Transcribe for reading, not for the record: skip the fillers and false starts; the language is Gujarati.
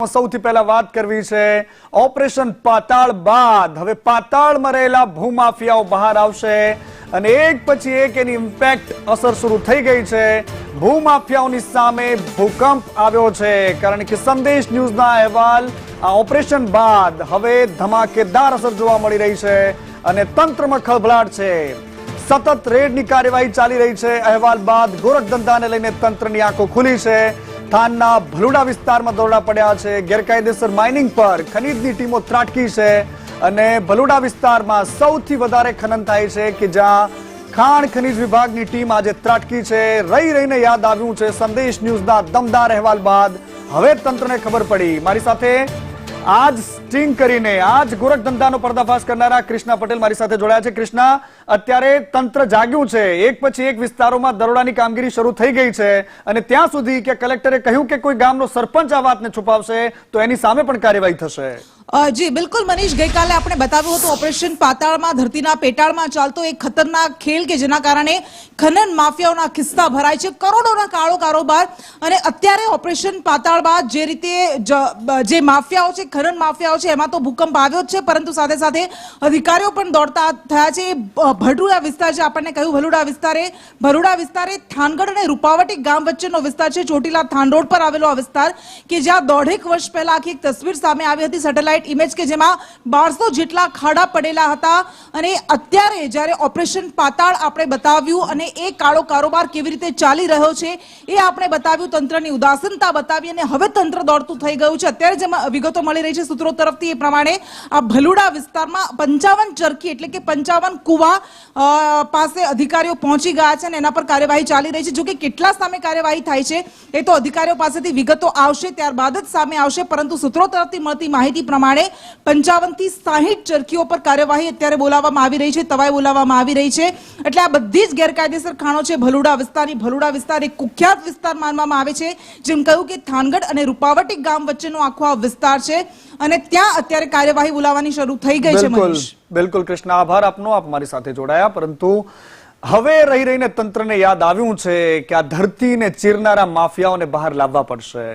સૌથી પહેલા વાત કરવી છે ઓપરેશન પાતાળ બાદ હવે પાતાળમાં રહેલા ભૂમાફિયાઓ બહાર આવશે અને એક પછી એક એની ઇમ્પેક્ટ અસર શરૂ થઈ ગઈ છે। ભૂમાફિયાઓની સામે ભૂકંપ આવ્યો છે કારણ કે સંદેશ ન્યૂઝના અહેવાલ આ ઓપરેશન બાદ હવે ધમાકેદાર અસર જોવા મળી રહી છે અને તંત્રમાં ખળભળાટ છે। સતત રેડની કાર્યવાહી ચાલી રહી છે। અહેવાલ બાદ ગોરખધંધાને લઈને તંત્રની આંખો ખુલી છે। થાનના ભલુડા વિસ્તારમાં દરોડા પડ્યા છે। ગેરકાયદેસર માઇનિંગ પર ખનીજની ટીમો ત્રાટકી છે અને ભલુડા વિસ્તારમાં સૌથી વધારે ખનન થાય છે કે જ્યાં ખાણ ખનીજ વિભાગની ટીમ આજે ત્રાટકી છે। રહીને યાદ આવ્યું છે સંદેશ ન્યૂઝના દમદાર અહેવાલ બાદ હવે તંત્રને ખબર પડી। મારી સાથે આજ સ્ટિંગ કરીને આજ ગોરખધંધાનો પર્દાફાશ કરનારા કૃષ્ણા પટેલ મારી સાથે જોડાયા છે। કૃષ્ણા, અત્યારે તંત્ર જાગ્યું છે, એક પછી એક વિસ્તારોમાં દરોડાની કામગીરી શરૂ થઈ ગઈ છે અને ત્યાં સુધી કે કલેક્ટરે કહ્યું કે કોઈ ગામનો સરપંચ આ વાતને છુપાવશે તો એની સામે પણ કાર્યવાહી થશે। જી બિલકુલ મનીષ, ગઈકાલે આપણે બતાવ્યું હતું ઓપરેશન પાતાળમાં ધરતીના પેટાળમાં ચાલતો એક ખતરનાક ખેલ કે જેના કારણે ખનન માફિયાઓના ખિસ્સા ભરાય છે, કરોડોના કાળો કારોબાર। અને અત્યારે ઓપરેશન પાતાળ બાદ જે રીતે જે માફિયાઓ છે, ખનન માફિયાઓ છે, એમાં તો ભૂકંપ આવ્યો જ છે પરંતુ સાથે સાથે અધિકારીઓ પણ દોડતા થયા છે। ભલુડા વિસ્તાર છે, આપણને કહ્યું ભલુડા વિસ્તારે થાનગઢ અને રૂપાવટી ગામ વચ્ચેનો વિસ્તાર છે। ચોટીલા થાન રોડ પર આવેલો આ વિસ્તાર કે જ્યાં 1.5 વર્ષ પહેલા આખી એક તસવીર સામે આવી હતી, સેટેલાઇટ ઇમેજ કે જેમાં 1200 જેટલા ખાડા પડેલા હતા અને અત્યારે જ્યારે ઓપરેશન પાતાળ આપણે બતાવ્યું અને એ કાળો કારોબાર કેવી રીતે ચાલી રહ્યો છે એ આપણે બતાવ્યું, તંત્રની ઉદાસીનતા બતાવી અને હવે તંત્ર દોડતું થઈ ગયું છે। અત્યારે જે વિગતો મળી રહી છે સૂત્રો તરફથી એ પ્રમાણે આ ભલુડા વિસ્તારમાં 55 ચરખી એટલે કે 55 કુવા પાસે અધિકારીઓ પહોંચી ગયા છે અને એના પર કાર્યવાહી ચાલી રહી છે। જો કે કેટલા સામે કાર્યવાહી થાય છે એ તો અધિકારીઓ પાસેથી વિગતો આવશે ત્યારબાદ જ સામે આવશે, પરંતુ સૂત્રો તરફથી મળતી માહિતી પ્રમાણે 55 થી 60 ચરખીઓ પર કાર્યવાહી અત્યારે બોલાવવામાં આવી રહી છે, તવાઈ બોલાવવામાં આવી રહી છે। એટલે આ બધી જ ગેરકાયદેસર ખાણો છે ભલુડા વિસ્તારની। ભલુડા વિસ્તાર એક કુખ્યાત વિસ્તાર માનવામાં આવે છે, જેમ કહ્યું કે થાનગઢ અને રૂપાવટી ગામ વચ્ચેનો આખો આ વિસ્તાર છે અને ત્યાં અત્યારે કાર્યવાહી બોલાવવાની શરૂ થઈ ગઈ છે। બિલકુલ કૃષ્ણા, આભાર આપનો, આપ મારી સાથે જોડાયા। પરંતુ હવે રહીને તંત્રને યાદ આવ્યું છે કે આ ધરતીને ચીરનારા માફિયાઓને બહાર લાવવા પડશે।